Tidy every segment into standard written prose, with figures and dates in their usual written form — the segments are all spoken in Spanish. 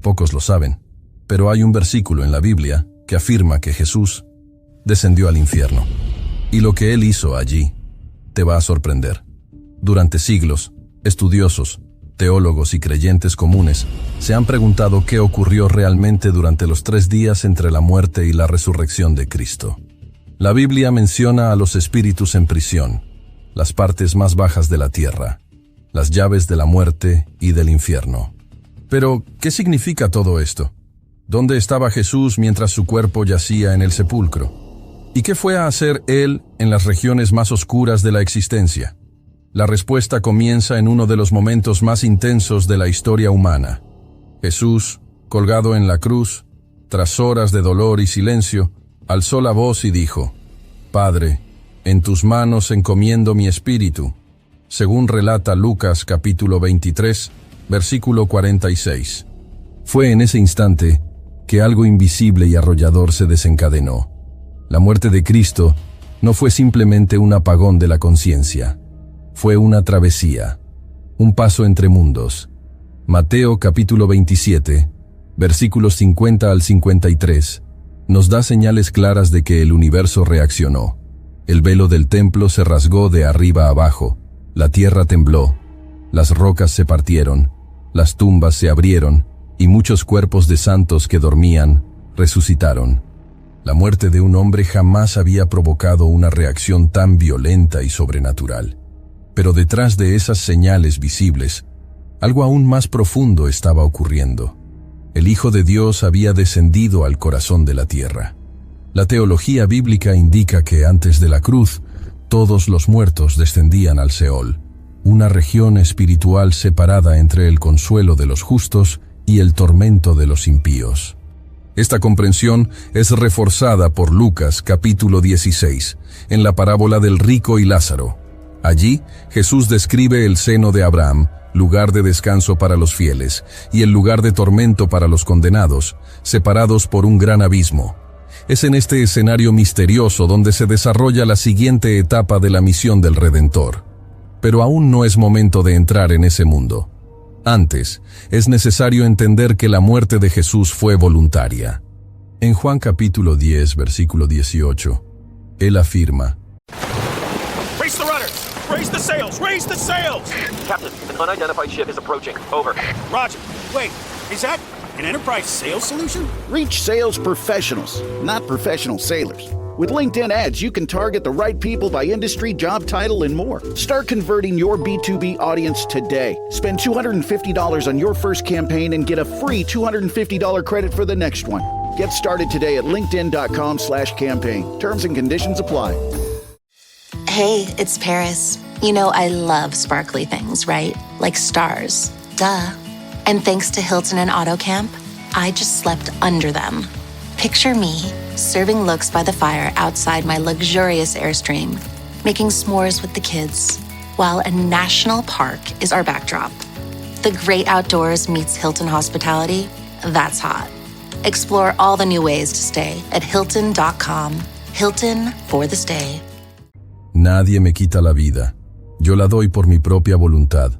Pocos lo saben, pero hay un versículo en la Biblia que afirma que Jesús descendió al infierno. Y lo que Él hizo allí te va a sorprender. Durante siglos, estudiosos, teólogos y creyentes comunes se han preguntado qué ocurrió realmente durante los 3 días entre la muerte y la resurrección de Cristo. La Biblia menciona a los espíritus en prisión, las partes más bajas de la tierra, las llaves de la muerte y del infierno. Pero, ¿qué significa todo esto? ¿Dónde estaba Jesús mientras su cuerpo yacía en el sepulcro? ¿Y qué fue a hacer Él en las regiones más oscuras de la existencia? La respuesta comienza en uno de los momentos más intensos de la historia humana. Jesús, colgado en la cruz, tras horas de dolor y silencio, alzó la voz y dijo: «Padre, en tus manos encomiendo mi espíritu», según relata Lucas capítulo 23, versículo 46. Fue en ese instante que algo invisible y arrollador se desencadenó. La muerte de Cristo no fue simplemente un apagón de la conciencia. Fue una travesía, un paso entre mundos. Mateo capítulo 27, versículos 50 al 53, nos da señales claras de que el universo reaccionó. El velo del templo se rasgó de arriba a abajo, la tierra tembló, las rocas se partieron, las tumbas se abrieron y muchos cuerpos de santos que dormían resucitaron. La muerte de un hombre jamás había provocado una reacción tan violenta y sobrenatural. Pero detrás de esas señales visibles, algo aún más profundo estaba ocurriendo. El Hijo de Dios había descendido al corazón de la tierra. La teología bíblica indica que antes de la cruz, todos los muertos descendían al Seol, una región espiritual separada entre el consuelo de los justos y el tormento de los impíos. Esta comprensión es reforzada por Lucas capítulo 16, en la parábola del rico y Lázaro. Allí, Jesús describe el seno de Abraham, lugar de descanso para los fieles, y el lugar de tormento para los condenados, separados por un gran abismo. Es en este escenario misterioso donde se desarrolla la siguiente etapa de la misión del Redentor. Pero aún no es momento de entrar en ese mundo. Antes, es necesario entender que la muerte de Jesús fue voluntaria. En Juan capítulo 10, versículo 18, Él afirma: Raise the rudders! Raise the sails! Raise the sails! Captain, an unidentified ship is approaching. Over. Roger. Wait, is that an Enterprise sales solution? Reach sales professionals, not professional sailors. With LinkedIn ads, you can target the right people by industry, job title, and more. Start converting your B2B audience today. Spend $250 on your first campaign and get a free $250 credit for the next one. Get started today at linkedin.com/campaign. Terms and conditions apply. Hey, it's Paris. You know I love sparkly things, right? Like stars. Duh. And thanks to Hilton and AutoCamp, I just slept under them. Picture me, serving looks by the fire outside my luxurious Airstream, making s'mores with the kids, while a national park is our backdrop. The great outdoors meets Hilton hospitality. That's hot. Explore all the new ways to stay at Hilton.com. Hilton for the stay. Nadie me quita la vida. Yo la doy por mi propia voluntad.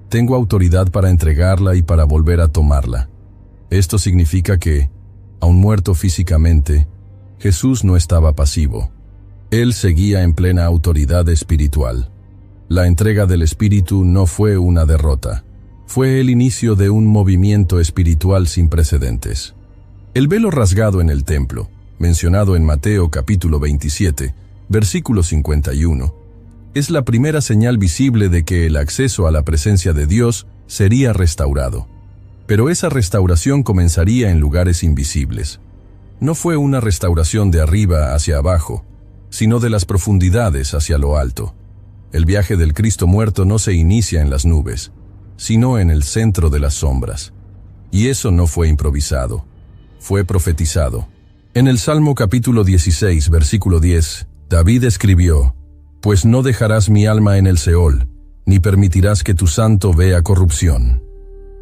Tengo autoridad para entregarla y para volver a tomarla. Esto significa que, aun muerto físicamente, Jesús no estaba pasivo. Él seguía en plena autoridad espiritual. La entrega del Espíritu no fue una derrota. Fue el inicio de un movimiento espiritual sin precedentes. El velo rasgado en el templo, mencionado en Mateo capítulo 27, versículo 51, es la primera señal visible de que el acceso a la presencia de Dios sería restaurado. Pero esa restauración comenzaría en lugares invisibles. No fue una restauración de arriba hacia abajo, sino de las profundidades hacia lo alto. El viaje del Cristo muerto no se inicia en las nubes, sino en el centro de las sombras. Y eso no fue improvisado, fue profetizado. En el Salmo capítulo 16, versículo 10, David escribió: «Pues no dejarás mi alma en el Seol, ni permitirás que tu santo vea corrupción».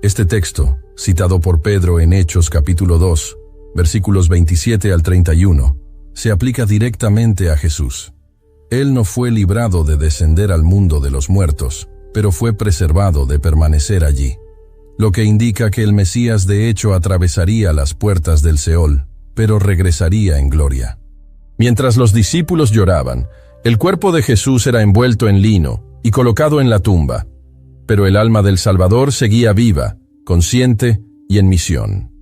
Este texto, citado por Pedro en Hechos capítulo 2, versículos 27 al 31, se aplica directamente a Jesús. Él no fue librado de descender al mundo de los muertos, pero fue preservado de permanecer allí. lo que indica que el Mesías de hecho atravesaría las puertas del Seol, pero regresaría en gloria. Mientras los discípulos lloraban, el cuerpo de Jesús era envuelto en lino y colocado en la tumba, pero el alma del Salvador seguía viva, consciente y en misión.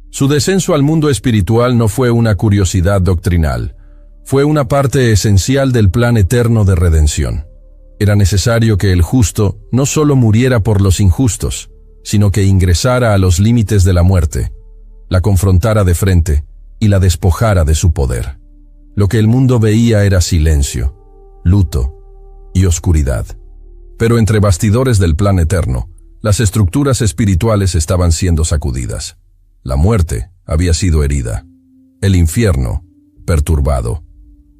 Su descenso al mundo espiritual no fue una curiosidad doctrinal, fue una parte esencial del plan eterno de redención. Era necesario que el justo no solo muriera por los injustos, sino que ingresara a los límites de la muerte, la confrontara de frente y la despojara de su poder. Lo que el mundo veía era silencio, luto y oscuridad. Pero entre bastidores del plan eterno, las estructuras espirituales estaban siendo sacudidas. La muerte había sido herida, el infierno perturbado,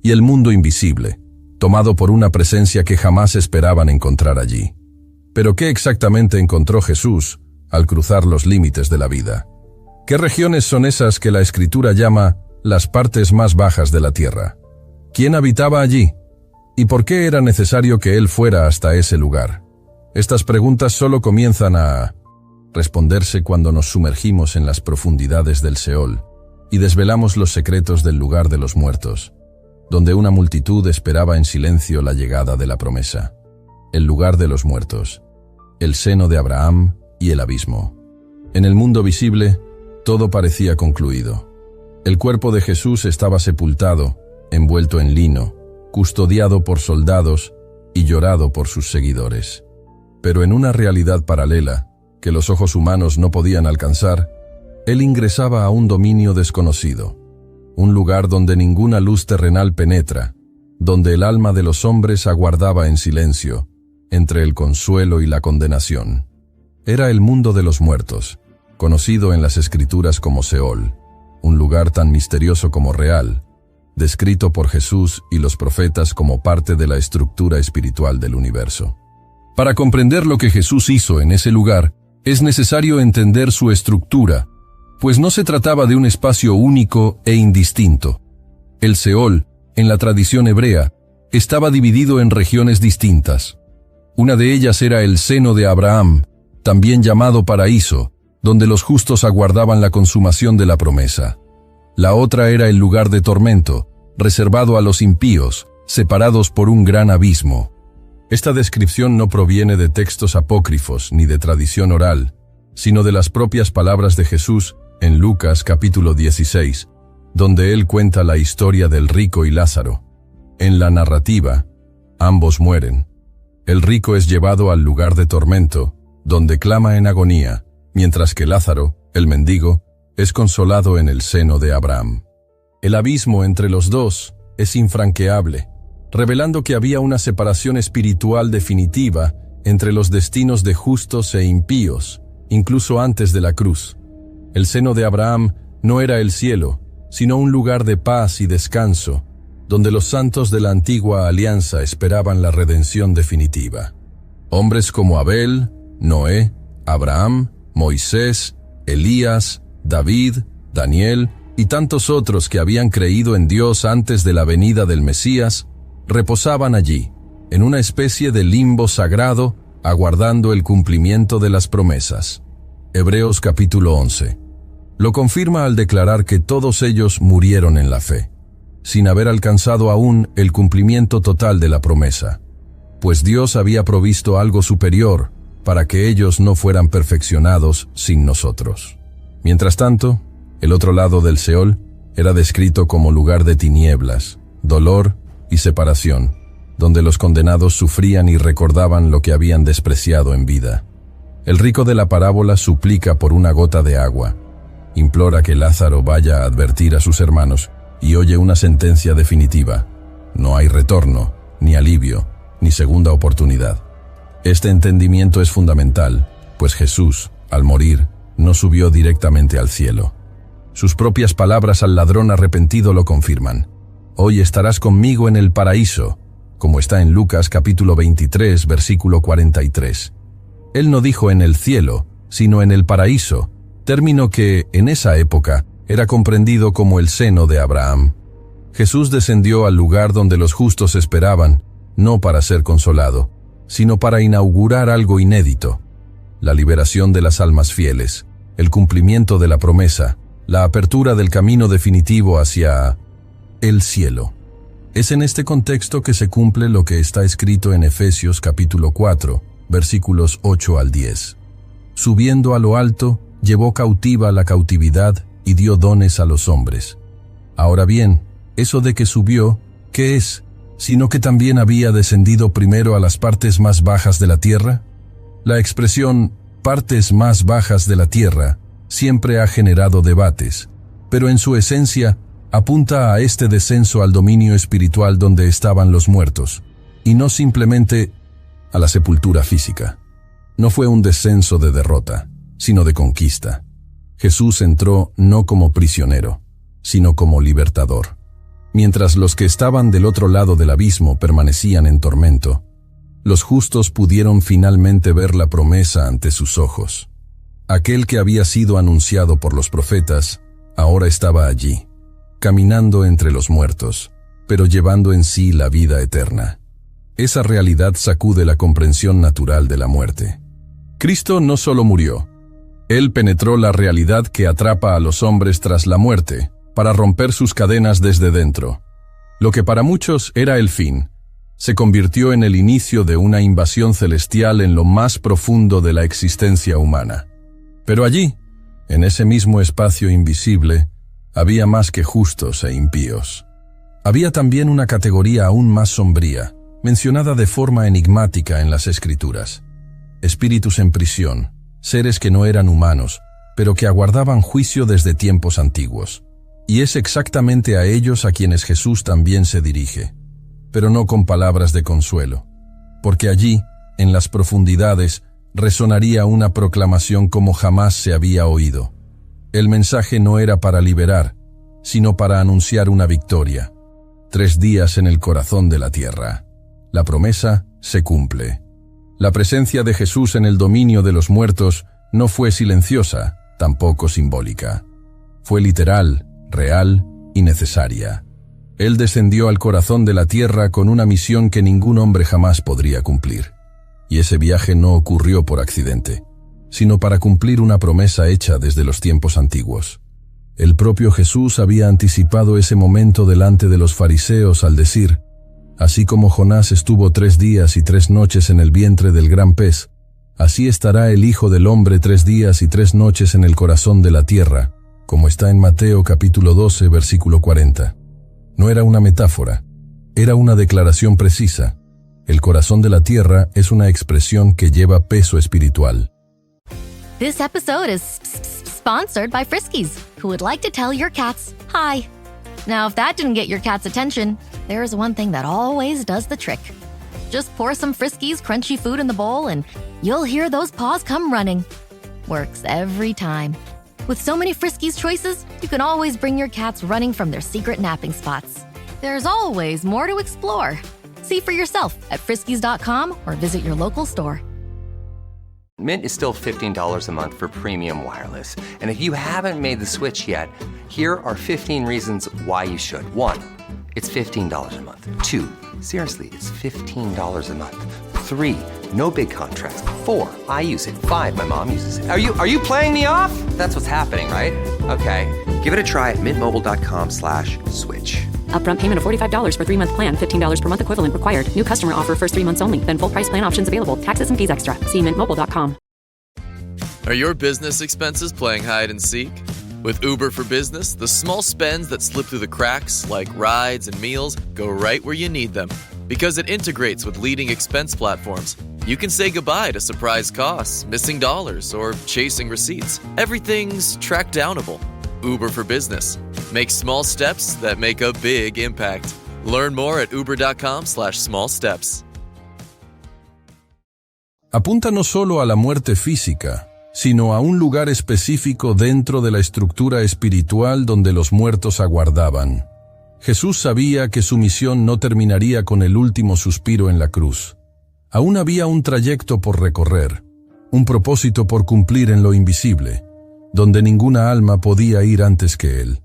y el mundo invisible, tomado por una presencia que jamás esperaban encontrar allí. Pero ¿qué exactamente encontró Jesús al cruzar los límites de la vida? ¿Qué regiones son esas que la Escritura llama las partes más bajas de la tierra? ¿Quién habitaba allí? ¿Y por qué era necesario que Él fuera hasta ese lugar? Estas preguntas solo comienzan a responderse cuando nos sumergimos en las profundidades del Seol y desvelamos los secretos del lugar de los muertos, donde una multitud esperaba en silencio la llegada de la promesa. El lugar de los muertos, el seno de Abraham y el abismo. En el mundo visible, todo parecía concluido. El cuerpo de Jesús estaba sepultado, envuelto en lino, custodiado por soldados y llorado por sus seguidores. Pero en una realidad paralela, que los ojos humanos no podían alcanzar, Él ingresaba a un dominio desconocido, un lugar donde ninguna luz terrenal penetra, donde el alma de los hombres aguardaba en silencio, entre el consuelo y la condenación. Era el mundo de los muertos, conocido en las Escrituras como Seol, un lugar tan misterioso como real, descrito por Jesús y los profetas como parte de la estructura espiritual del universo. Para comprender lo que Jesús hizo en ese lugar, es necesario entender su estructura, pues no se trataba de un espacio único e indistinto. El Seol, en la tradición hebrea, estaba dividido en regiones distintas. Una de ellas era el seno de Abraham, también llamado paraíso, donde los justos aguardaban la consumación de la promesa. La otra era el lugar de tormento, reservado a los impíos, separados por un gran abismo. Esta descripción no proviene de textos apócrifos ni de tradición oral, sino de las propias palabras de Jesús en Lucas capítulo 16, donde Él cuenta la historia del rico y Lázaro. En la narrativa, ambos mueren. El rico es llevado al lugar de tormento, donde clama en agonía, mientras que Lázaro, el mendigo, es consolado en el seno de Abraham. El abismo entre los dos es infranqueable, revelando que había una separación espiritual definitiva entre los destinos de justos e impíos, incluso antes de la cruz. El seno de Abraham no era el cielo, sino un lugar de paz y descanso, donde los santos de la antigua alianza esperaban la redención definitiva. Hombres como Abel, Noé, Abraham, Moisés, Elías, David, Daniel y tantos otros que habían creído en Dios antes de la venida del Mesías, reposaban allí, en una especie de limbo sagrado, aguardando el cumplimiento de las promesas. Hebreos capítulo 11. Lo confirma al declarar que todos ellos murieron en la fe, sin haber alcanzado aún el cumplimiento total de la promesa, pues Dios había provisto algo superior para que ellos no fueran perfeccionados sin nosotros. Mientras tanto, el otro lado del Seol era descrito como lugar de tinieblas, dolor y separación, donde los condenados sufrían y recordaban lo que habían despreciado en vida. El rico de la parábola suplica por una gota de agua, implora que Lázaro vaya a advertir a sus hermanos y oye una sentencia definitiva. No hay retorno, ni alivio, ni segunda oportunidad. Este entendimiento es fundamental, pues Jesús, al morir, no subió directamente al cielo. Sus propias palabras al ladrón arrepentido lo confirman. Hoy estarás conmigo en el paraíso, como está en Lucas capítulo 23, versículo 43. Él no dijo en el cielo, sino en el paraíso, término que, en esa época, era comprendido como el seno de Abraham. Jesús descendió al lugar donde los justos esperaban, no para ser consolado, sino para inaugurar algo inédito. la liberación de las almas fieles, el cumplimiento de la promesa, la apertura del camino definitivo hacia el cielo. Es en este contexto que se cumple lo que está escrito en Efesios capítulo 4, versículos 8 al 10. Subiendo a lo alto, llevó cautiva la cautividad y dio dones a los hombres. Ahora bien, eso de que subió, ¿qué es? Sino que también había descendido primero a las partes más bajas de la tierra. La expresión partes más bajas de la tierra siempre ha generado debates, pero en su esencia apunta a este descenso al dominio espiritual donde estaban los muertos, y no simplemente a la sepultura física. No fue un descenso de derrota, sino de conquista. Jesús entró no como prisionero, sino como libertador. Mientras los que estaban del otro lado del abismo permanecían en tormento, los justos pudieron finalmente ver la promesa ante sus ojos. Aquel que había sido anunciado por los profetas, ahora estaba allí, caminando entre los muertos, pero llevando en sí la vida eterna. Esa realidad sacude la comprensión natural de la muerte. Cristo no solo murió, Él penetró la realidad que atrapa a los hombres tras la muerte, para romper sus cadenas desde dentro. Lo que para muchos era el fin, se convirtió en el inicio de una invasión celestial en lo más profundo de la existencia humana. Pero allí, en ese mismo espacio invisible, había más que justos e impíos. Había también una categoría aún más sombría, mencionada de forma enigmática en las Escrituras. Espíritus en prisión, seres que no eran humanos, pero que aguardaban juicio desde tiempos antiguos. Y es exactamente a ellos a quienes Jesús también se dirige, pero no con palabras de consuelo, porque allí, en las profundidades, resonaría una proclamación como jamás se había oído. El mensaje no era para liberar, sino para anunciar una victoria. 3 días en el corazón de la tierra. La promesa se cumple. La presencia de Jesús en el dominio de los muertos no fue silenciosa, tampoco simbólica. Fue literal, real y necesaria. Él descendió al corazón de la tierra con una misión que ningún hombre jamás podría cumplir. Y ese viaje no ocurrió por accidente, sino para cumplir una promesa hecha desde los tiempos antiguos. El propio Jesús había anticipado ese momento delante de los fariseos al decir: así como Jonás estuvo 3 días y 3 noches en el vientre del gran pez, así estará el Hijo del Hombre 3 días y 3 noches en el corazón de la tierra, como está en Mateo capítulo 12, versículo 40. No era una metáfora, era una declaración precisa. El corazón de la tierra es una expresión que lleva peso espiritual. This episode is sponsored by Friskies, who would like to tell your cats hi. Now, if that didn't get your cat's attention, there's one thing that always does the trick. Just pour some Friskies crunchy food in the bowl and you'll hear those paws come running. Works every time. With so many Friskies choices, you can always bring your cats running from their secret napping spots. There's always more to explore. See for yourself at Friskies.com or visit your local store. Mint is still $15 a month for premium wireless. And if you haven't made the switch yet, here are 15 reasons why you should. 1, it's $15 a month. 2, seriously, it's $15 a month. 3, no big contracts. 4, I use it. 5, my mom uses it. Are you playing me off? That's what's happening, right? Okay, give it a try at mintmobile.com/switch. Upfront payment of $45 for 3-month plan. $15 per month equivalent required. New customer offer first 3 months only. Then full price plan options available. Taxes and fees extra. See mintmobile.com. Are your business expenses playing hide and seek? With Uber for Business, the small spends that slip through the cracks, like rides and meals, go right where you need them. Because it integrates with leading expense platforms, you can say goodbye to surprise costs, missing dollars, or chasing receipts. Everything's track downable. Uber for Business. Make small steps that make a big impact. Learn more at uber.com/smallsteps. Apunta no solo a la muerte física, sino a un lugar específico dentro de la estructura espiritual donde los muertos aguardaban. Jesús sabía que su misión no terminaría con el último suspiro en la cruz. Aún había un trayecto por recorrer, un propósito por cumplir en lo invisible, donde ninguna alma podía ir antes que él.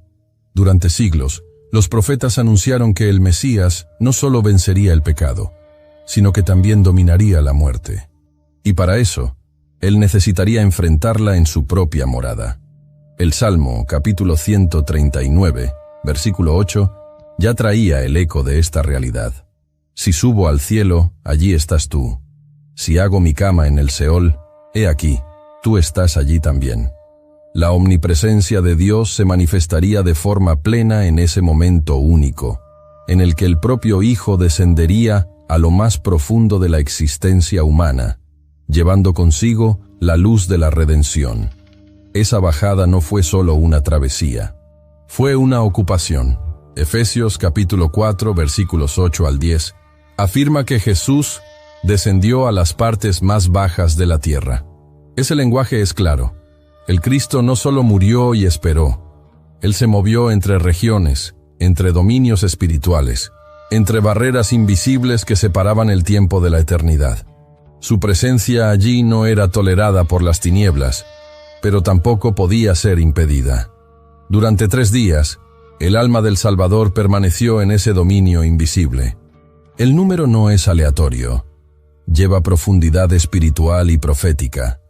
Durante siglos, los profetas anunciaron que el Mesías no solo vencería el pecado, sino que también dominaría la muerte. Y para eso, él necesitaría enfrentarla en su propia morada. El Salmo, capítulo 139, versículo 8, ya traía el eco de esta realidad. Si subo al cielo, allí estás tú. Si hago mi cama en el Seol, he aquí, tú estás allí también. La omnipresencia de Dios se manifestaría de forma plena en ese momento único, en el que el propio Hijo descendería a lo más profundo de la existencia humana, llevando consigo la luz de la redención. Esa bajada no fue solo una travesía, fue una ocupación. Efesios capítulo 4, versículos 8 al 10, afirma que Jesús descendió a las partes más bajas de la tierra. Ese lenguaje es claro. El Cristo no solo murió y esperó, Él se movió entre regiones, entre dominios espirituales, entre barreras invisibles que separaban el tiempo de la eternidad. Su presencia allí no era tolerada por las tinieblas, pero tampoco podía ser impedida. Durante 3 días, el alma del Salvador permaneció en ese dominio invisible. El número no es aleatorio. Lleva profundidad espiritual y profética.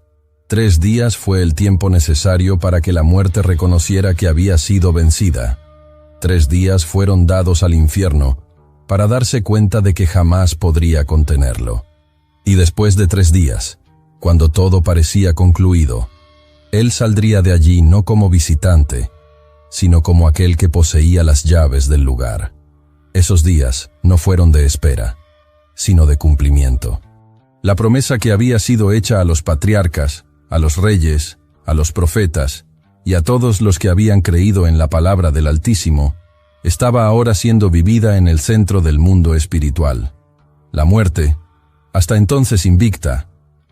3 días fue el tiempo necesario para que la muerte reconociera que había sido vencida. 3 días fueron dados al infierno para darse cuenta de que jamás podría contenerlo. Y después de 3 días, cuando todo parecía concluido, Él saldría de allí no como visitante, sino como aquel que poseía las llaves del lugar. Esos días no fueron de espera, sino de cumplimiento. La promesa que había sido hecha a los patriarcas, a los reyes, a los profetas y a todos los que habían creído en la palabra del Altísimo, estaba ahora siendo vivida en el centro del mundo espiritual. La muerte, hasta entonces invicta,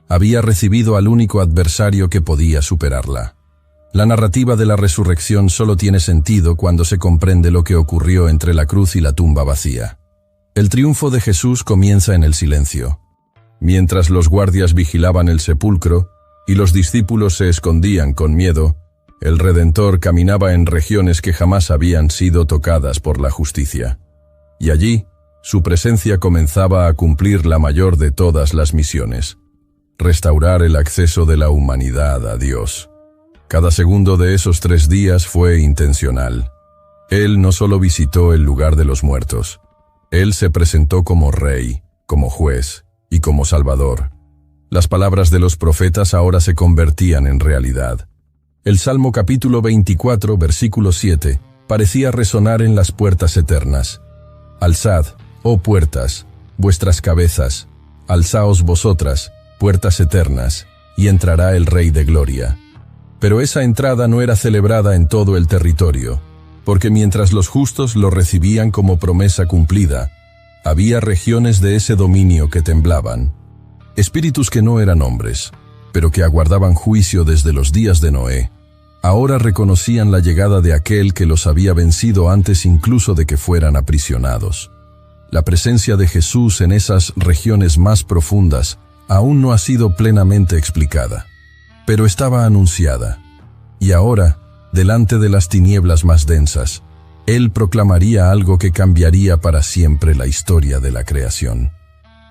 había recibido al único adversario que podía superarla. La narrativa de la resurrección solo tiene sentido cuando se comprende lo que ocurrió entre la cruz y la tumba vacía. El triunfo de Jesús comienza en el silencio. Mientras los guardias vigilaban el sepulcro y los discípulos se escondían con miedo, el Redentor caminaba en regiones que jamás habían sido tocadas por la justicia. Y allí, su presencia comenzaba a cumplir la mayor de todas las misiones: restaurar el acceso de la humanidad a Dios. Cada segundo de esos 3 días fue intencional. Él no solo visitó el lugar de los muertos, Él se presentó como Rey, como Juez y como Salvador. Las palabras de los profetas ahora se convertían en realidad. El Salmo capítulo 24, versículo 7, parecía resonar en las puertas eternas. Alzad, oh puertas, vuestras cabezas, alzaos vosotras, puertas eternas, y entrará el Rey de Gloria. Pero esa entrada no era celebrada en todo el territorio, porque mientras los justos lo recibían como promesa cumplida, había regiones de ese dominio que temblaban. Espíritus que no eran hombres, pero que aguardaban juicio desde los días de Noé, ahora reconocían la llegada de aquel que los había vencido antes incluso de que fueran aprisionados. La presencia de Jesús en esas regiones más profundas aún no ha sido plenamente explicada, pero estaba anunciada. Y ahora, delante de las tinieblas más densas, Él proclamaría algo que cambiaría para siempre la historia de la creación.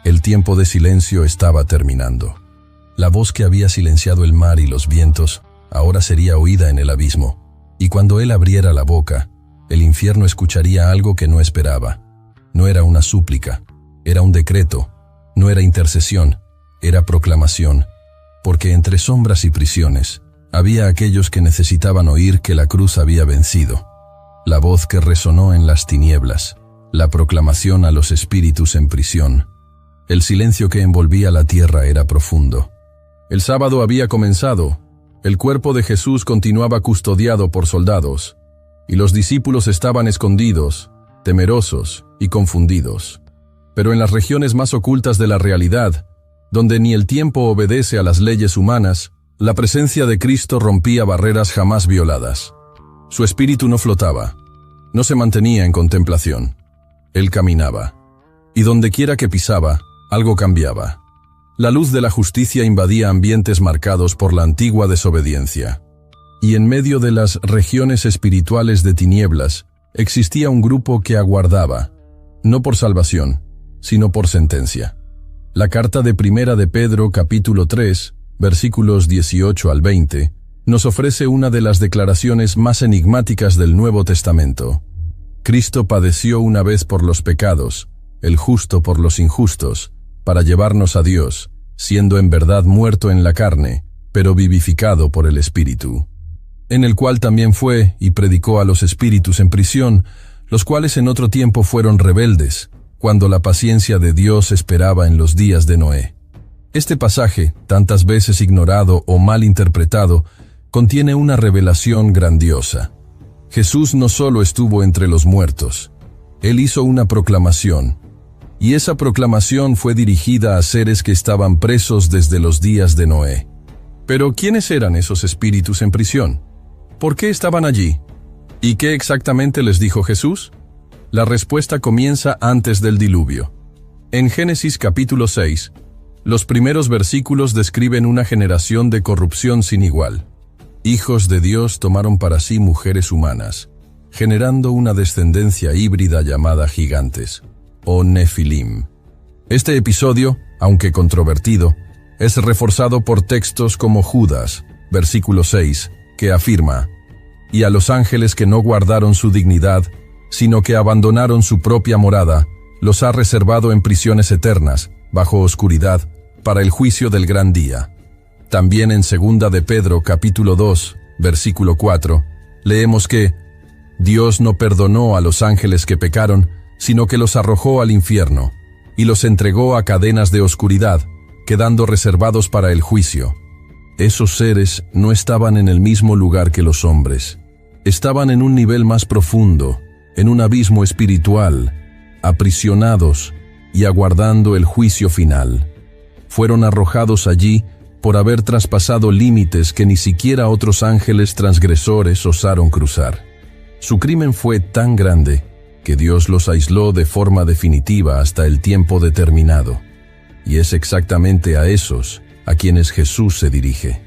El tiempo de silencio estaba terminando. La voz que había silenciado el mar y los vientos ahora sería oída en el abismo, y cuando Él abriera la boca, el infierno escucharía algo que no esperaba. No era una súplica, era un decreto, no era intercesión, era proclamación, porque entre sombras y prisiones había aquellos que necesitaban oír que la cruz había vencido. La voz que resonó en las tinieblas, la proclamación a los espíritus en prisión. El silencio que envolvía la tierra era profundo. El sábado había comenzado. El cuerpo de Jesús continuaba custodiado por soldados, y los discípulos estaban escondidos, temerosos y confundidos. Pero en las regiones más ocultas de la realidad, donde ni el tiempo obedece a las leyes humanas, la presencia de Cristo rompía barreras jamás violadas. Su espíritu no flotaba, no se mantenía en contemplación. Él caminaba, y dondequiera que pisaba, algo cambiaba. La luz de la justicia invadía ambientes marcados por la antigua desobediencia. Y en medio de las regiones espirituales de tinieblas, existía un grupo que aguardaba, no por salvación, sino por sentencia. La carta de Primera de Pedro, capítulo 3, versículos 18 al 20, nos ofrece una de las declaraciones más enigmáticas del Nuevo Testamento. Cristo padeció una vez por los pecados, el justo por los injustos, para llevarnos a Dios, siendo en verdad muerto en la carne, pero vivificado por el Espíritu. En el cual también fue y predicó a los espíritus en prisión, los cuales en otro tiempo fueron rebeldes, cuando la paciencia de Dios esperaba en los días de Noé. Este pasaje, tantas veces ignorado o mal interpretado, contiene una revelación grandiosa. Jesús no solo estuvo entre los muertos, Él hizo una proclamación, y esa proclamación fue dirigida a seres que estaban presos desde los días de Noé. Pero, ¿quiénes eran esos espíritus en prisión? ¿Por qué estaban allí? ¿Y qué exactamente les dijo Jesús? La respuesta comienza antes del diluvio. En Génesis capítulo 6, los primeros versículos describen una generación de corrupción sin igual. Hijos de Dios tomaron para sí mujeres humanas, generando una descendencia híbrida llamada gigantes, o Nefilim. Este episodio, aunque controvertido, es reforzado por textos como Judas, versículo 6, que afirma: «Y a los ángeles que no guardaron su dignidad, sino que abandonaron su propia morada, los ha reservado en prisiones eternas, bajo oscuridad, para el juicio del gran día». También en 2 de Pedro capítulo 2, versículo 4, leemos que «Dios no perdonó a los ángeles que pecaron, sino que los arrojó al infierno, y los entregó a cadenas de oscuridad, quedando reservados para el juicio». Esos seres no estaban en el mismo lugar que los hombres. Estaban en un nivel más profundo, en un abismo espiritual, aprisionados y aguardando el juicio final. Fueron arrojados allí por haber traspasado límites que ni siquiera otros ángeles transgresores osaron cruzar. Su crimen fue tan grande que Dios los aisló de forma definitiva hasta el tiempo determinado. Y es exactamente a esos a quienes Jesús se dirige.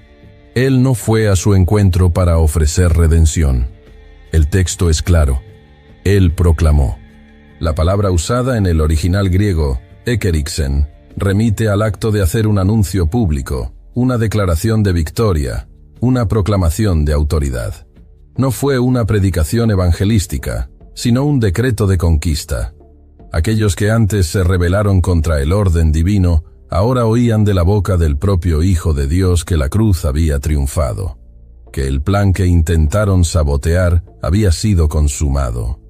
Él no fue a su encuentro para ofrecer redención. El texto es claro. Él proclamó. La palabra usada en el original griego, ekerixen, remite al acto de hacer un anuncio público, una declaración de victoria, una proclamación de autoridad. No fue una predicación evangelística, sino un decreto de conquista. Aquellos que antes se rebelaron contra el orden divino, ahora oían de la boca del propio Hijo de Dios que la cruz había triunfado, que el plan que intentaron sabotear había sido consumado,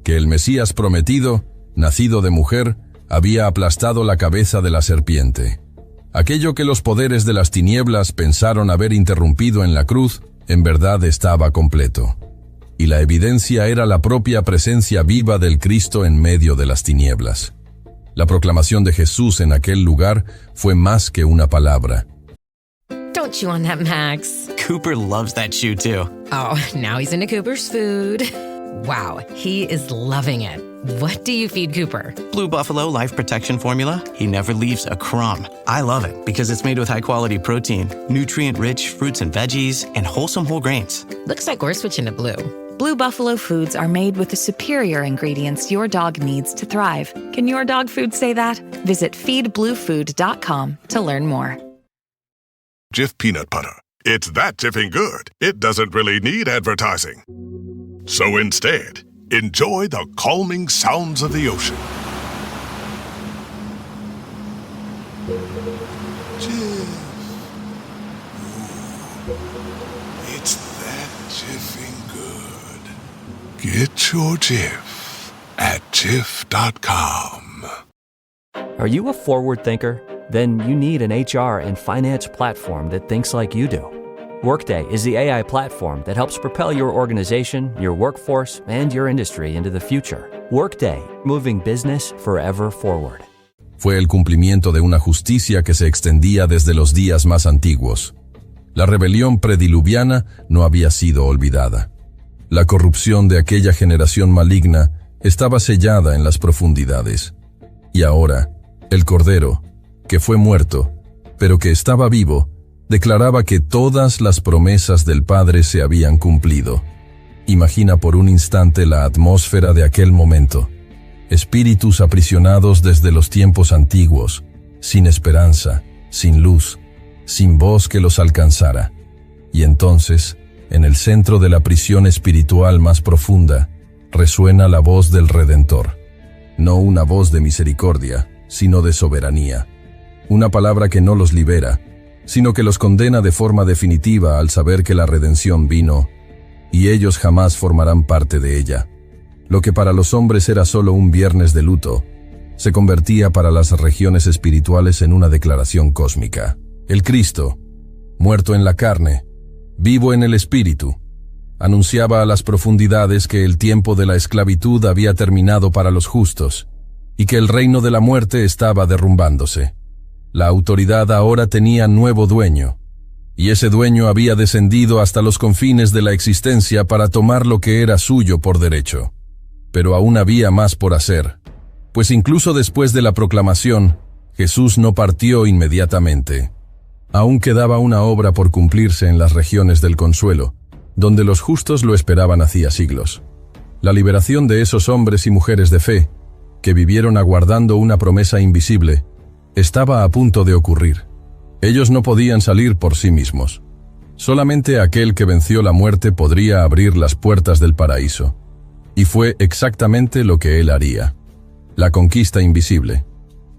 que el Mesías prometido, nacido de mujer, había aplastado la cabeza de la serpiente. Aquello que los poderes de las tinieblas pensaron haber interrumpido en la cruz, en verdad estaba completo. Y la evidencia era la propia presencia viva del Cristo en medio de las tinieblas. La proclamación de Jesús en aquel lugar fue más que una palabra. Don't chew on that, Max. Cooper loves that chew too. Oh, now he's into Cooper's food. Wow, he is loving it. What do you feed Cooper? Blue Buffalo Life Protection Formula. He never leaves a crumb. I love it because it's made with high-quality protein, nutrient-rich fruits and veggies, and wholesome whole grains. Looks like we're switching to Blue. Blue Buffalo foods are made with the superior ingredients your dog needs to thrive. Can your dog food say that? Visit feedbluefood.com to learn more. Jif peanut butter. It's that jiffing good, it doesn't really need advertising. So instead, enjoy the calming sounds of the ocean. Jif. Ooh, it's that jiffing good. Get your Jif at Jif.com. Are you a forward thinker? Then you need an HR and finance platform that thinks like you do. Workday is the AI platform that helps propel your organization, your workforce, and your industry into the future. Workday, moving business forever forward. Fue el cumplimiento de una justicia que se extendía desde los días más antiguos. La rebelión prediluviana no había sido olvidada. La corrupción de aquella generación maligna estaba sellada en las profundidades. Y ahora, el Cordero, que fue muerto, pero que estaba vivo, declaraba que todas las promesas del Padre se habían cumplido. Imagina por un instante la atmósfera de aquel momento. Espíritus aprisionados desde los tiempos antiguos, sin esperanza, sin luz, sin voz que los alcanzara. Y entonces, en el centro de la prisión espiritual más profunda, resuena la voz del Redentor. No una voz de misericordia, sino de soberanía. Una palabra que no los libera, sino que los condena de forma definitiva al saber que la redención vino, y ellos jamás formarán parte de ella. Lo que para los hombres era solo un viernes de luto, se convertía para las regiones espirituales en una declaración cósmica. El Cristo, muerto en la carne, vivo en el espíritu, anunciaba a las profundidades que el tiempo de la esclavitud había terminado para los justos, y que el reino de la muerte estaba derrumbándose. La autoridad ahora tenía nuevo dueño, y ese dueño había descendido hasta los confines de la existencia para tomar lo que era suyo por derecho. Pero aún había más por hacer, pues incluso después de la proclamación, Jesús no partió inmediatamente. Aún quedaba una obra por cumplirse en las regiones del consuelo, donde los justos lo esperaban hacía siglos. La liberación de esos hombres y mujeres de fe, que vivieron aguardando una promesa invisible, estaba a punto de ocurrir. Ellos no podían salir por sí mismos. Solamente aquel que venció la muerte podría abrir las puertas del paraíso. Y fue exactamente lo que él haría. La conquista invisible.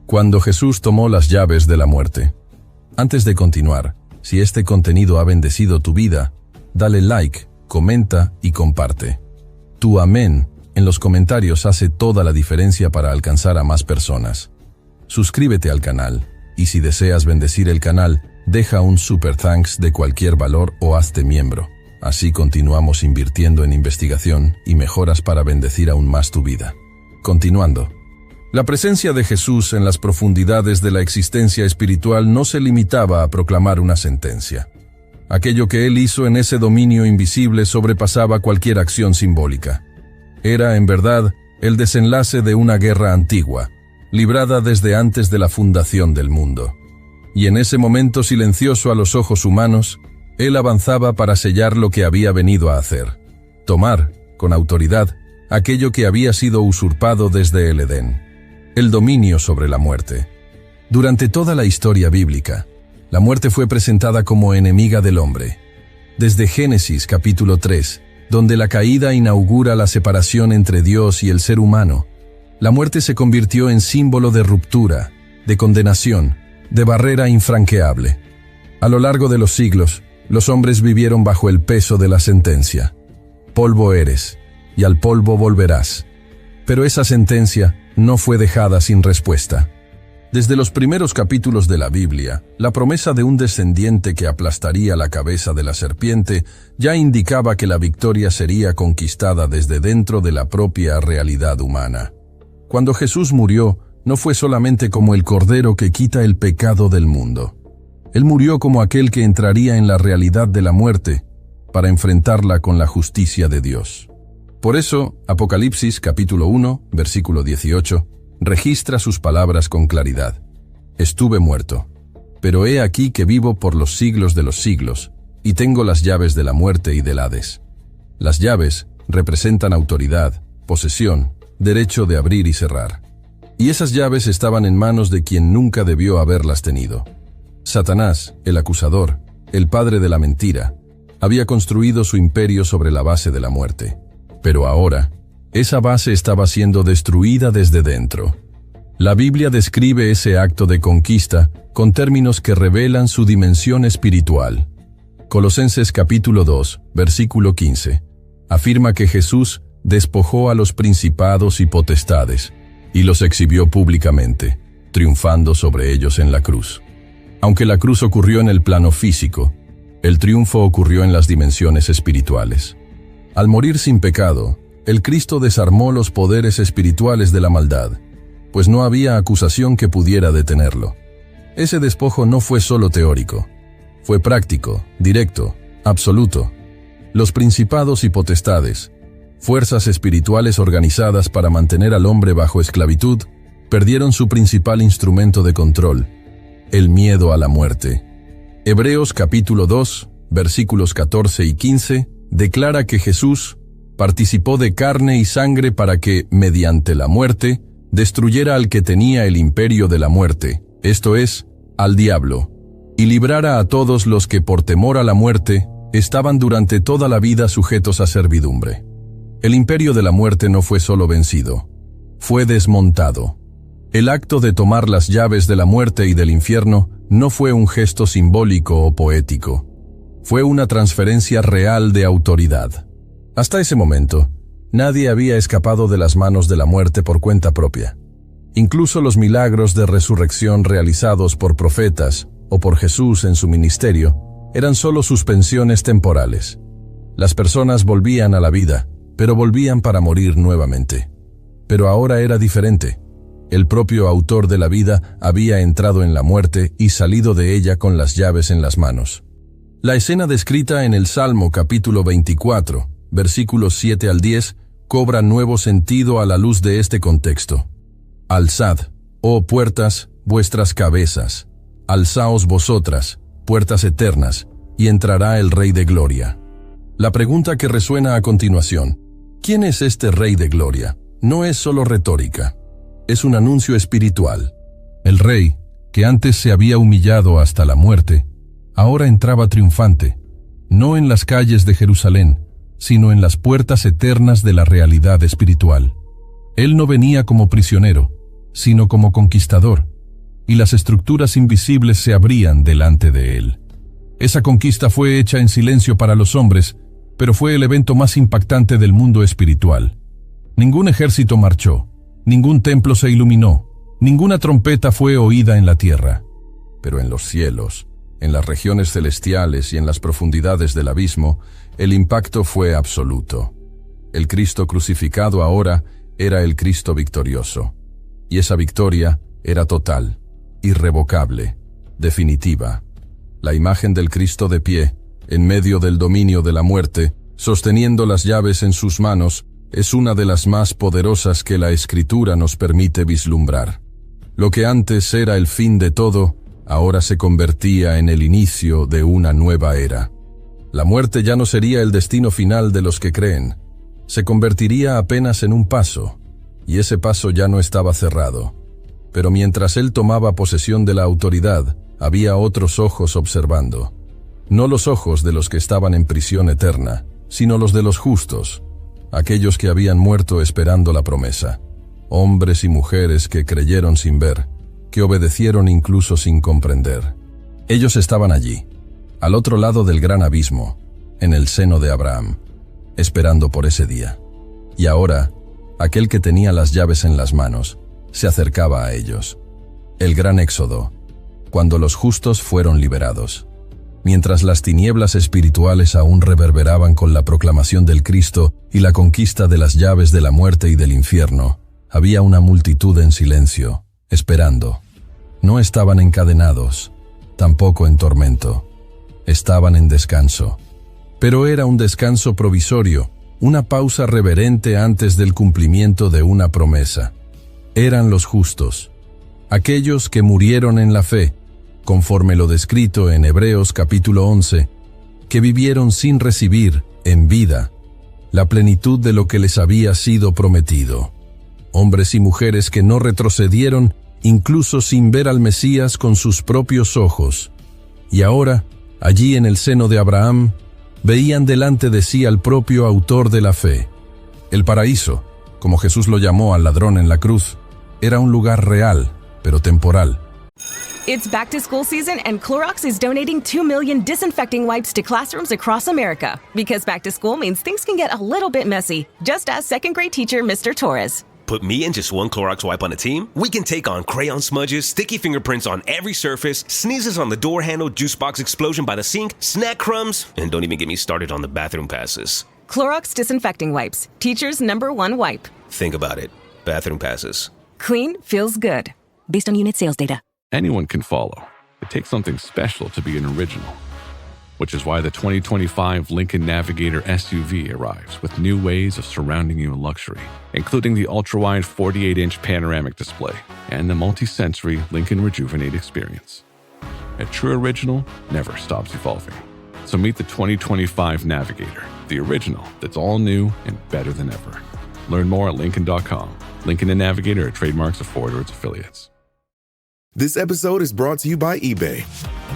Cuando Jesús tomó las llaves de la muerte. Antes de continuar, si este contenido ha bendecido tu vida, dale like, comenta y comparte. Tu amén en los comentarios hace toda la diferencia para alcanzar a más personas. Suscríbete al canal, y si deseas bendecir el canal, deja un super thanks de cualquier valor o hazte miembro. Así continuamos invirtiendo en investigación y mejoras para bendecir aún más tu vida. Continuando. La presencia de Jesús en las profundidades de la existencia espiritual no se limitaba a proclamar una sentencia. Aquello que él hizo en ese dominio invisible sobrepasaba cualquier acción simbólica. Era, en verdad, el desenlace de una guerra antigua, librada desde antes de la fundación del mundo. Y en ese momento silencioso a los ojos humanos, él avanzaba para sellar lo que había venido a hacer. Tomar, con autoridad, aquello que había sido usurpado desde el Edén. El dominio sobre la muerte. Durante toda la historia bíblica, la muerte fue presentada como enemiga del hombre. Desde Génesis capítulo 3, donde la caída inaugura la separación entre Dios y el ser humano, la muerte se convirtió en símbolo de ruptura, de condenación, de barrera infranqueable. A lo largo de los siglos, los hombres vivieron bajo el peso de la sentencia. Polvo eres, y al polvo volverás. Pero esa sentencia no fue dejada sin respuesta. Desde los primeros capítulos de la Biblia, la promesa de un descendiente que aplastaría la cabeza de la serpiente ya indicaba que la victoria sería conquistada desde dentro de la propia realidad humana. Cuando Jesús murió, no fue solamente como el Cordero que quita el pecado del mundo. Él murió como aquel que entraría en la realidad de la muerte para enfrentarla con la justicia de Dios. Por eso, Apocalipsis capítulo 1, versículo 18, registra sus palabras con claridad. Estuve muerto, pero he aquí que vivo por los siglos de los siglos, y tengo las llaves de la muerte y del Hades. Las llaves representan autoridad, posesión, derecho de abrir y cerrar. Y esas llaves estaban en manos de quien nunca debió haberlas tenido. Satanás, el acusador, el padre de la mentira, había construido su imperio sobre la base de la muerte. Pero ahora, esa base estaba siendo destruida desde dentro. La Biblia describe ese acto de conquista con términos que revelan su dimensión espiritual. Colosenses capítulo 2, versículo 15, afirma que Jesús despojó a los principados y potestades, y los exhibió públicamente, triunfando sobre ellos en la cruz. Aunque la cruz ocurrió en el plano físico, el triunfo ocurrió en las dimensiones espirituales. Al morir sin pecado, el Cristo desarmó los poderes espirituales de la maldad, pues no había acusación que pudiera detenerlo. Ese despojo no fue solo teórico, fue práctico, directo, absoluto. Los principados y potestades, fuerzas espirituales organizadas para mantener al hombre bajo esclavitud, perdieron su principal instrumento de control, el miedo a la muerte. Hebreos capítulo 2, versículos 14 y 15, declara que Jesús participó de carne y sangre para que, mediante la muerte, destruyera al que tenía el imperio de la muerte, esto es, al diablo, y librara a todos los que por temor a la muerte estaban durante toda la vida sujetos a servidumbre. El imperio de la muerte no fue solo vencido, fue desmontado. El acto de tomar las llaves de la muerte y del infierno no fue un gesto simbólico o poético, fue una transferencia real de autoridad. Hasta ese momento, nadie había escapado de las manos de la muerte por cuenta propia. Incluso los milagros de resurrección realizados por profetas o por Jesús en su ministerio eran solo suspensiones temporales. Las personas volvían a la vida, pero volvían para morir nuevamente. Pero ahora era diferente. El propio autor de la vida había entrado en la muerte y salido de ella con las llaves en las manos. La escena descrita en el Salmo capítulo 24, versículos 7 al 10, cobra nuevo sentido a la luz de este contexto. Alzad, oh puertas, vuestras cabezas. Alzaos vosotras, puertas eternas, y entrará el Rey de Gloria. La pregunta que resuena a continuación, ¿quién es este Rey de Gloria? No es solo retórica, es un anuncio espiritual. El Rey, que antes se había humillado hasta la muerte, ahora entraba triunfante, no en las calles de Jerusalén, sino en las puertas eternas de la realidad espiritual. Él no venía como prisionero, sino como conquistador, y las estructuras invisibles se abrían delante de él. Esa conquista fue hecha en silencio para los hombres, pero fue el evento más impactante del mundo espiritual. Ningún ejército marchó, ningún templo se iluminó, ninguna trompeta fue oída en la tierra. Pero en los cielos, en las regiones celestiales y en las profundidades del abismo, el impacto fue absoluto. El Cristo crucificado ahora era el Cristo victorioso. Y esa victoria era total, irrevocable, definitiva. La imagen del Cristo de pie, en medio del dominio de la muerte, sosteniendo las llaves en sus manos, es una de las más poderosas que la Escritura nos permite vislumbrar. Lo que antes era el fin de todo, ahora se convertía en el inicio de una nueva era. La muerte ya no sería el destino final de los que creen. Se convertiría apenas en un paso, y ese paso ya no estaba cerrado. Pero mientras él tomaba posesión de la autoridad, había otros ojos observando. No los ojos de los que estaban en prisión eterna, sino los de los justos, aquellos que habían muerto esperando la promesa. Hombres y mujeres que creyeron sin ver, que obedecieron incluso sin comprender. Ellos estaban allí, al otro lado del gran abismo, en el seno de Abraham, esperando por ese día. Y ahora, aquel que tenía las llaves en las manos, se acercaba a ellos. El gran éxodo, cuando los justos fueron liberados. Mientras las tinieblas espirituales aún reverberaban con la proclamación del Cristo y la conquista de las llaves de la muerte y del infierno, había una multitud en silencio, esperando. No estaban encadenados, tampoco en tormento. Estaban en descanso. Pero era un descanso provisorio, una pausa reverente antes del cumplimiento de una promesa. Eran los justos, aquellos que murieron en la fe, conforme lo descrito en Hebreos capítulo 11, que vivieron sin recibir, en vida, la plenitud de lo que les había sido prometido. Hombres y mujeres que no retrocedieron incluso sin ver al Mesías con sus propios ojos. Y ahora, allí en el seno de Abraham, veían delante de sí al propio autor de la fe. El paraíso, como Jesús lo llamó al ladrón en la cruz, era un lugar real, pero temporal. It's back to school season and Clorox is donating 2 million disinfecting wipes to classrooms across America. Because back to school means things can get a little bit messy. Just ask second grade teacher Mr. Torres. Put me and just one Clorox wipe on a team? We can take on crayon smudges, sticky fingerprints on every surface, sneezes on the door handle, juice box explosion by the sink, snack crumbs, and don't even get me started on the bathroom passes. Clorox disinfecting wipes. Teacher's #1 wipe. Think about it. Bathroom passes. Clean feels good. Based on unit sales data. Anyone can follow. It takes something special to be an original. Which is why the 2025 Lincoln Navigator SUV arrives with new ways of surrounding you in luxury, including the ultra-wide 48-inch panoramic display and the multi-sensory Lincoln Rejuvenate experience. A true original never stops evolving. So meet the 2025 Navigator, the original that's all new and better than ever. Learn more at Lincoln.com. Lincoln and Navigator are trademarks of Ford or its affiliates. This episode is brought to you by eBay.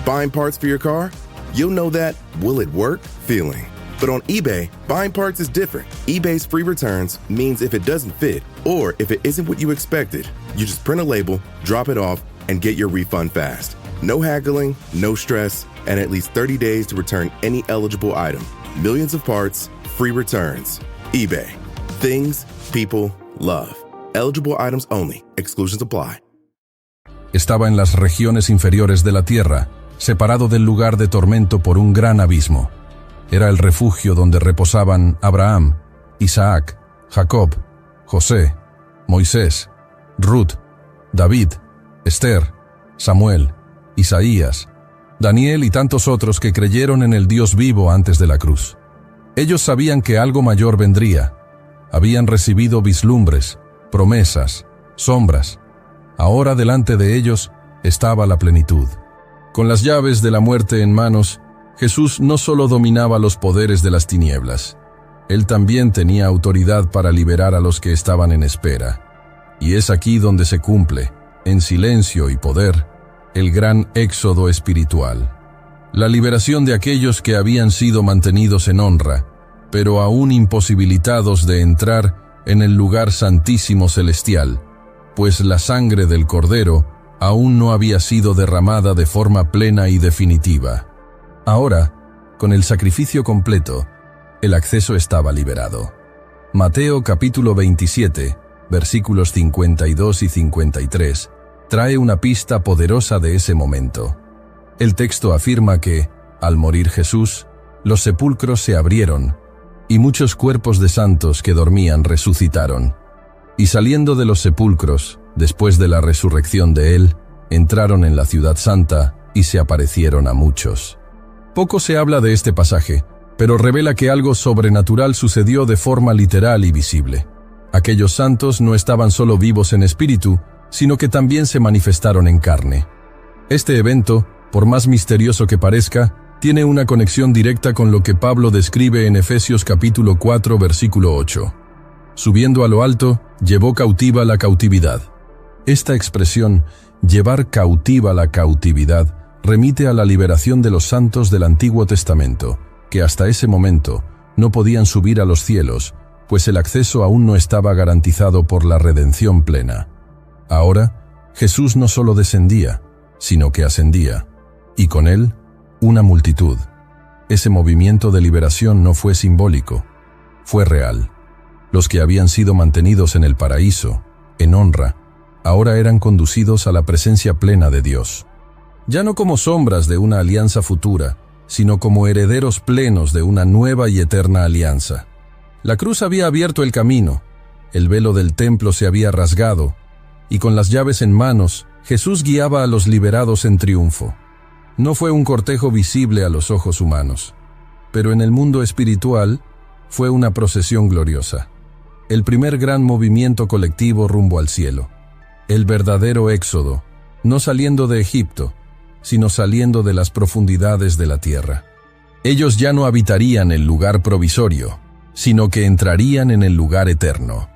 Buying parts for your car? You'll know that will it work feeling. But on eBay, buying parts is different. eBay's free returns means if it doesn't fit, or if it isn't what you expected, you just print a label, drop it off, and get your refund fast. No haggling, no stress, and at least 30 days to return any eligible item. Millions of parts, free returns. eBay. Things people love. Eligible items only. Exclusions apply. Estaba en las regiones inferiores de la tierra, separado del lugar de tormento por un gran abismo. Era el refugio donde reposaban Abraham, Isaac, Jacob, José, Moisés, Ruth, David, Esther, Samuel, Isaías, Daniel y tantos otros que creyeron en el Dios vivo antes de la cruz. Ellos sabían que algo mayor vendría. Habían recibido vislumbres, promesas, sombras. Ahora delante de ellos estaba la plenitud. Con las llaves de la muerte en manos, Jesús no solo dominaba los poderes de las tinieblas, Él también tenía autoridad para liberar a los que estaban en espera. Y es aquí donde se cumple, en silencio y poder, el gran éxodo espiritual. La liberación de aquellos que habían sido mantenidos en honra, pero aún imposibilitados de entrar en el lugar santísimo celestial, pues la sangre del Cordero aún no había sido derramada de forma plena y definitiva. Ahora, con el sacrificio completo, el acceso estaba liberado. Mateo capítulo 27, versículos 52 y 53, trae una pista poderosa de ese momento. El texto afirma que, al morir Jesús, los sepulcros se abrieron, y muchos cuerpos de santos que dormían resucitaron. Y saliendo de los sepulcros, después de la resurrección de Él, entraron en la ciudad santa y se aparecieron a muchos. Poco se habla de este pasaje, pero revela que algo sobrenatural sucedió de forma literal y visible. Aquellos santos no estaban solo vivos en espíritu, sino que también se manifestaron en carne. Este evento, por más misterioso que parezca, tiene una conexión directa con lo que Pablo describe en Efesios capítulo 4, versículo 8. Subiendo a lo alto, llevó cautiva la cautividad. Esta expresión, llevar cautiva la cautividad, remite a la liberación de los santos del Antiguo Testamento, que hasta ese momento no podían subir a los cielos, pues el acceso aún no estaba garantizado por la redención plena. Ahora, Jesús no solo descendía, sino que ascendía, y con él, una multitud. Ese movimiento de liberación no fue simbólico, fue real. Los que habían sido mantenidos en el paraíso, en honra, ahora eran conducidos a la presencia plena de Dios. Ya no como sombras de una alianza futura, sino como herederos plenos de una nueva y eterna alianza. La cruz había abierto el camino, el velo del templo se había rasgado, y con las llaves en manos, Jesús guiaba a los liberados en triunfo. No fue un cortejo visible a los ojos humanos, pero en el mundo espiritual fue una procesión gloriosa. El primer gran movimiento colectivo rumbo al cielo. El verdadero éxodo, no saliendo de Egipto, sino saliendo de las profundidades de la tierra. Ellos ya no habitarían el lugar provisorio, sino que entrarían en el lugar eterno.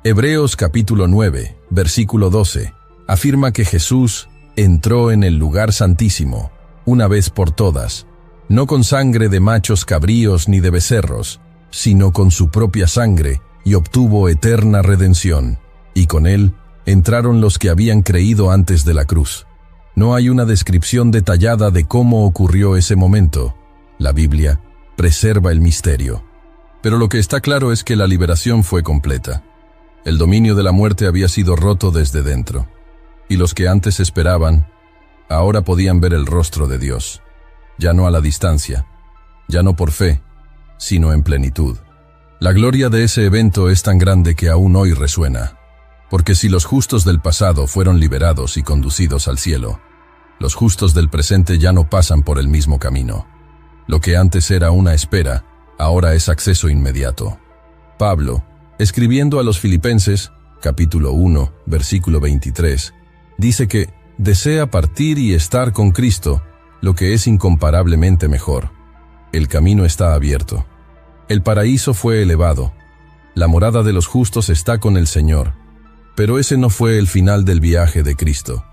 Hebreos capítulo 9, versículo 12, afirma que Jesús entró en el lugar santísimo, una vez por todas, no con sangre de machos cabríos ni de becerros, sino con su propia sangre, y obtuvo eterna redención, y con él entraron los que habían creído antes de la cruz. No hay una descripción detallada de cómo ocurrió ese momento. La Biblia preserva el misterio. Pero lo que está claro es que la liberación fue completa. El dominio de la muerte había sido roto desde dentro. Y los que antes esperaban, ahora podían ver el rostro de Dios. Ya no a la distancia, ya no por fe, sino en plenitud. La gloria de ese evento es tan grande que aún hoy resuena. Porque si los justos del pasado fueron liberados y conducidos al cielo, los justos del presente ya no pasan por el mismo camino. Lo que antes era una espera, ahora es acceso inmediato. Pablo, escribiendo a los Filipenses, capítulo 1, versículo 23, dice que desea partir y estar con Cristo, lo que es incomparablemente mejor. El camino está abierto. El paraíso fue elevado. La morada de los justos está con el Señor. Pero ese no fue el final del viaje de Cristo.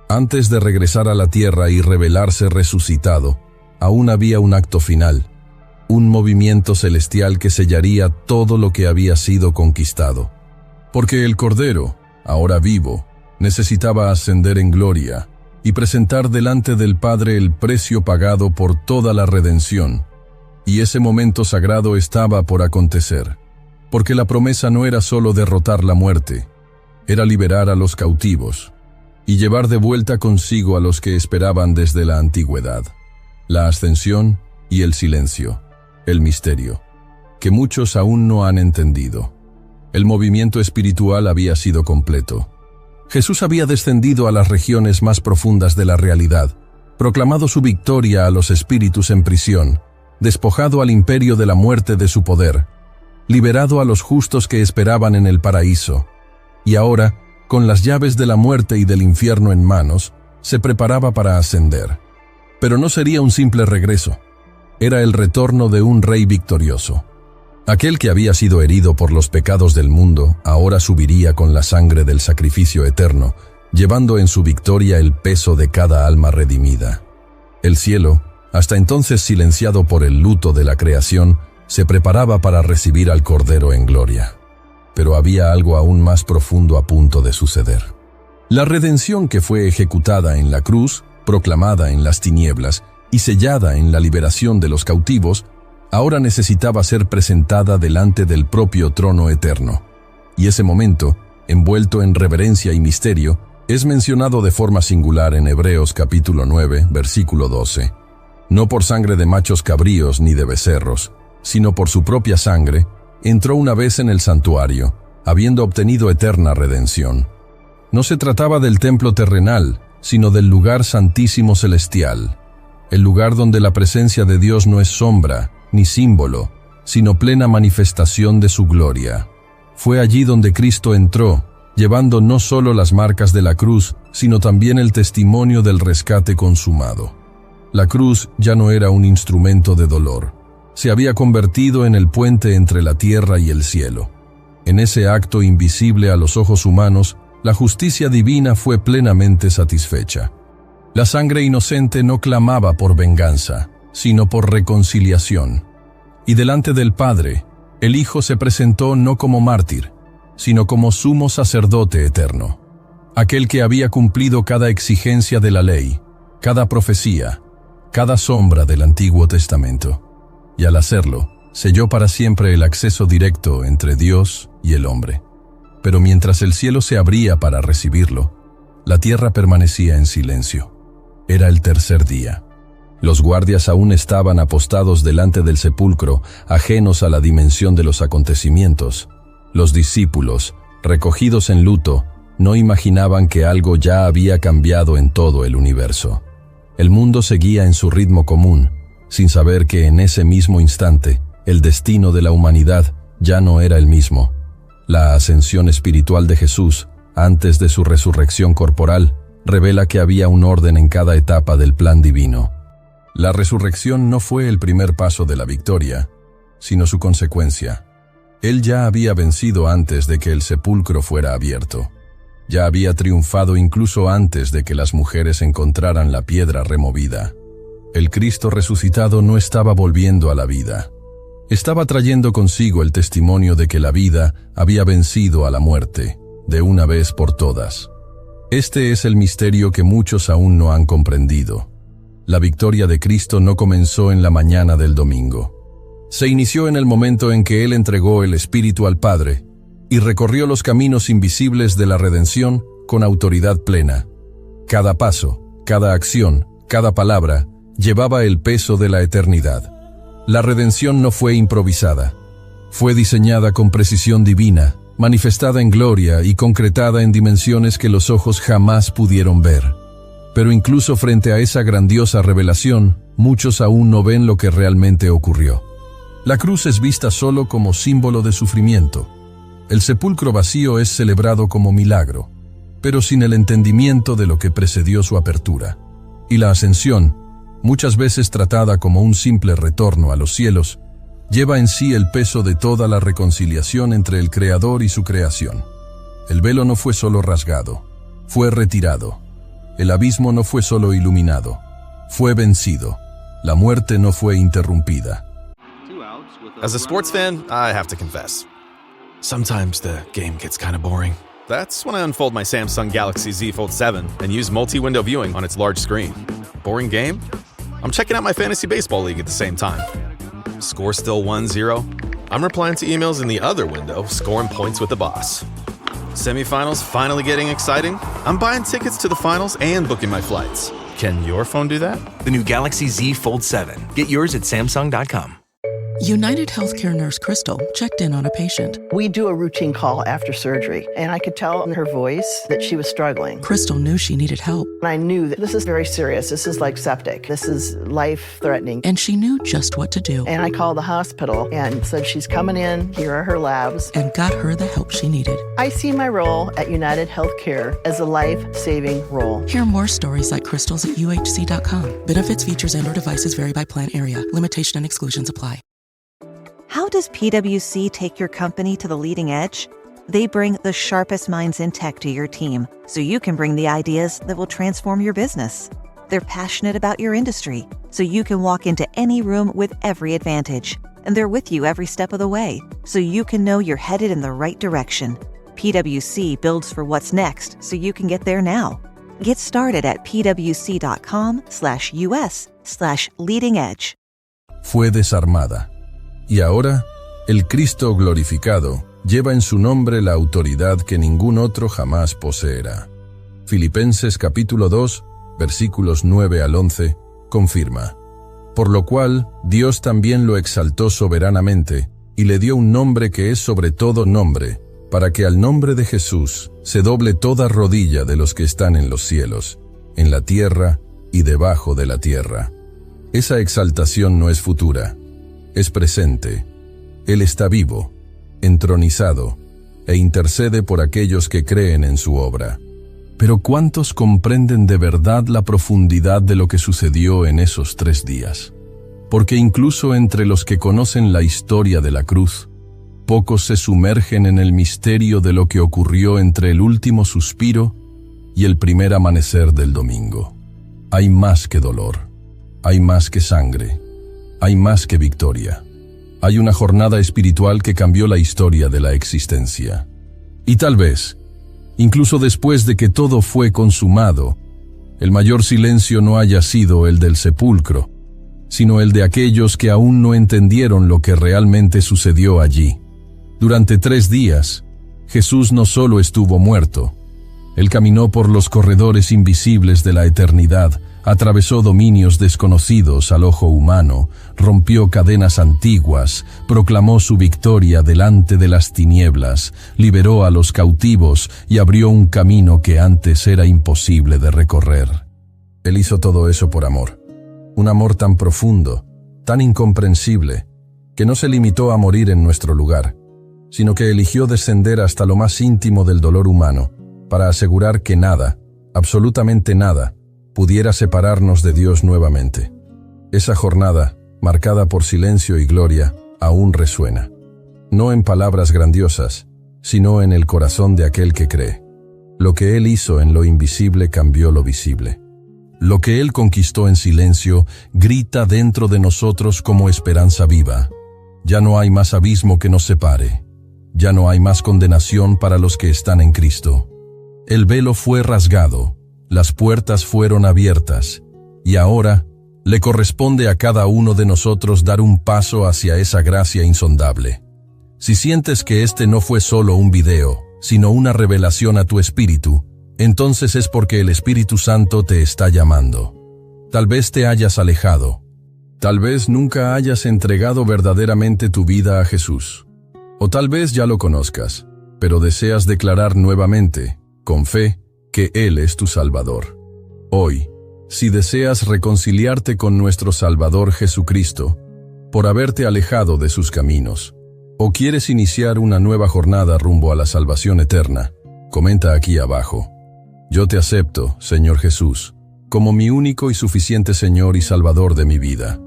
Antes de regresar a la tierra y revelarse resucitado, aún había un acto final, un movimiento celestial que sellaría todo lo que había sido conquistado. Porque el Cordero, ahora vivo, necesitaba ascender en gloria y presentar delante del Padre el precio pagado por toda la redención. Y ese momento sagrado estaba por acontecer, porque la promesa no era solo derrotar la muerte, era liberar a los cautivos y llevar de vuelta consigo a los que esperaban desde la antigüedad. La ascensión y el silencio, el misterio, que muchos aún no han entendido. El movimiento espiritual había sido completo. Jesús había descendido a las regiones más profundas de la realidad, proclamado su victoria a los espíritus en prisión, despojado al imperio de la muerte de su poder, liberado a los justos que esperaban en el paraíso, y ahora, con las llaves de la muerte y del infierno en manos, se preparaba para ascender. Pero no sería un simple regreso, era el retorno de un rey victorioso. Aquel que había sido herido por los pecados del mundo, ahora subiría con la sangre del sacrificio eterno, llevando en su victoria el peso de cada alma redimida. El cielo, hasta entonces silenciado por el luto de la creación, se preparaba para recibir al Cordero en gloria. Pero había algo aún más profundo a punto de suceder. La redención que fue ejecutada en la cruz, proclamada en las tinieblas y sellada en la liberación de los cautivos, ahora necesitaba ser presentada delante del propio trono eterno. Y ese momento, envuelto en reverencia y misterio, es mencionado de forma singular en Hebreos capítulo 9, versículo 12. No por sangre de machos cabríos ni de becerros, sino por su propia sangre, entró una vez en el santuario, habiendo obtenido eterna redención. No se trataba del templo terrenal, sino del lugar santísimo celestial, el lugar donde la presencia de Dios no es sombra, ni símbolo, sino plena manifestación de su gloria. Fue allí donde Cristo entró, llevando no solo las marcas de la cruz, sino también el testimonio del rescate consumado. La cruz ya no era un instrumento de dolor, se había convertido en el puente entre la tierra y el cielo. En ese acto invisible a los ojos humanos, la justicia divina fue plenamente satisfecha. La sangre inocente no clamaba por venganza, sino por reconciliación. Y delante del Padre, el Hijo se presentó no como mártir, sino como sumo sacerdote eterno, aquel que había cumplido cada exigencia de la ley, cada profecía, cada sombra del Antiguo Testamento. Y al hacerlo, selló para siempre el acceso directo entre Dios y el hombre. Pero mientras el cielo se abría para recibirlo, la tierra permanecía en silencio. Era el tercer día. Los guardias aún estaban apostados delante del sepulcro, ajenos a la dimensión de los acontecimientos. Los discípulos, recogidos en luto, no imaginaban que algo ya había cambiado en todo el universo. El mundo seguía en su ritmo común, sin saber que en ese mismo instante, el destino de la humanidad ya no era el mismo. La ascensión espiritual de Jesús, antes de su resurrección corporal, revela que había un orden en cada etapa del plan divino. La resurrección no fue el primer paso de la victoria, sino su consecuencia. Él ya había vencido antes de que el sepulcro fuera abierto. Ya había triunfado incluso antes de que las mujeres encontraran la piedra removida. El Cristo resucitado no estaba volviendo a la vida. Estaba trayendo consigo el testimonio de que la vida había vencido a la muerte, de una vez por todas. Este es el misterio que muchos aún no han comprendido. La victoria de Cristo no comenzó en la mañana del domingo. Se inició en el momento en que Él entregó el Espíritu al Padre y recorrió los caminos invisibles de la redención con autoridad plena. Cada paso, cada acción, cada palabra llevaba el peso de la eternidad. La redención no fue improvisada. Fue diseñada con precisión divina, manifestada en gloria y concretada en dimensiones que los ojos jamás pudieron ver. Pero incluso frente a esa grandiosa revelación, muchos aún no ven lo que realmente ocurrió. La cruz es vista solo como símbolo de sufrimiento. El sepulcro vacío es celebrado como milagro, pero sin el entendimiento de lo que precedió su apertura. Y la ascensión, muchas veces tratada como un simple retorno a los cielos, lleva en sí el peso de toda la reconciliación entre el Creador y su creación. El velo no fue solo rasgado, fue retirado. El abismo no fue solo iluminado, fue vencido. La muerte no fue interrumpida. As a sports fan, I have to confess. Sometimes the game gets kind of boring. That's when I unfold my Samsung Galaxy Z Fold 7 and use multi-window viewing on its large screen. Boring game? I'm checking out my fantasy baseball league at the same time. Score still 1-0? I'm replying to emails in the other window, scoring points with the boss. Semifinals finally getting exciting? I'm buying tickets to the finals and booking my flights. Can your phone do that? The new Galaxy Z Fold 7. Get yours at Samsung.com. United Healthcare nurse Crystal checked in on a patient. We do a routine call after surgery, and I could tell in her voice that she was struggling. Crystal knew she needed help. I knew that this is very serious. This is like septic. This is life-threatening. And she knew just what to do. And I called the hospital and said, she's coming in, here are her labs. And got her the help she needed. I see my role at United Healthcare as a life-saving role. Hear more stories like Crystal's at UHC.com. Benefits, features, and/or devices vary by plan area. Limitation and exclusions apply. How does PwC take your company to the leading edge? They bring the sharpest minds in tech to your team, so you can bring the ideas that will transform your business. They're passionate about your industry, so you can walk into any room with every advantage. And they're with you every step of the way, so you can know you're headed in the right direction. PwC builds for what's next, so you can get there now. Get started at pwc.com/us/leading edge. Fue desarmada. Y ahora, el Cristo glorificado lleva en su nombre la autoridad que ningún otro jamás poseerá. Filipenses capítulo 2, versículos 9 al 11, confirma. Por lo cual, Dios también lo exaltó soberanamente, y le dio un nombre que es sobre todo nombre, para que al nombre de Jesús se doble toda rodilla de los que están en los cielos, en la tierra y debajo de la tierra. Esa exaltación no es futura, es presente. Él está vivo, entronizado, e intercede por aquellos que creen en su obra. Pero ¿cuántos comprenden de verdad la profundidad de lo que sucedió en esos 3 días? Porque incluso entre los que conocen la historia de la cruz, pocos se sumergen en el misterio de lo que ocurrió entre el último suspiro y el primer amanecer del domingo. Hay más que dolor, hay más que sangre, hay más que victoria. Hay una jornada espiritual que cambió la historia de la existencia. Y tal vez, incluso después de que todo fue consumado, el mayor silencio no haya sido el del sepulcro, sino el de aquellos que aún no entendieron lo que realmente sucedió allí. Durante 3 días, Jesús no solo estuvo muerto, Él caminó por los corredores invisibles de la eternidad, atravesó dominios desconocidos al ojo humano, rompió cadenas antiguas, proclamó su victoria delante de las tinieblas, liberó a los cautivos y abrió un camino que antes era imposible de recorrer. Él hizo todo eso por amor. Un amor tan profundo, tan incomprensible, que no se limitó a morir en nuestro lugar, sino que eligió descender hasta lo más íntimo del dolor humano, para asegurar que nada, absolutamente nada, pudiera separarnos de Dios nuevamente. Esa jornada, marcada por silencio y gloria, aún resuena. No en palabras grandiosas, sino en el corazón de aquel que cree. Lo que Él hizo en lo invisible cambió lo visible. Lo que Él conquistó en silencio grita dentro de nosotros como esperanza viva. Ya no hay más abismo que nos separe. Ya no hay más condenación para los que están en Cristo. El velo fue rasgado, las puertas fueron abiertas, y ahora le corresponde a cada uno de nosotros dar un paso hacia esa gracia insondable. Si sientes que este no fue solo un video, sino una revelación a tu espíritu, entonces es porque el Espíritu Santo te está llamando. Tal vez te hayas alejado. Tal vez nunca hayas entregado verdaderamente tu vida a Jesús. O tal vez ya lo conozcas, pero deseas declarar nuevamente, con fe, que Él es tu Salvador. Hoy, si deseas reconciliarte con nuestro Salvador Jesucristo, por haberte alejado de sus caminos, o quieres iniciar una nueva jornada rumbo a la salvación eterna, comenta aquí abajo. Yo te acepto, Señor Jesús, como mi único y suficiente Señor y Salvador de mi vida.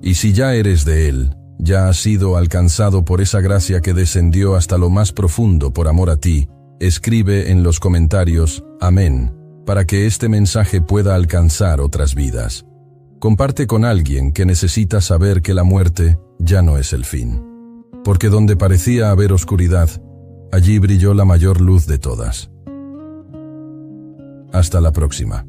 Y si ya eres de Él, ya has sido alcanzado por esa gracia que descendió hasta lo más profundo por amor a ti, escribe en los comentarios, amén, para que este mensaje pueda alcanzar otras vidas. Comparte con alguien que necesita saber que la muerte ya no es el fin. Porque donde parecía haber oscuridad, allí brilló la mayor luz de todas. Hasta la próxima.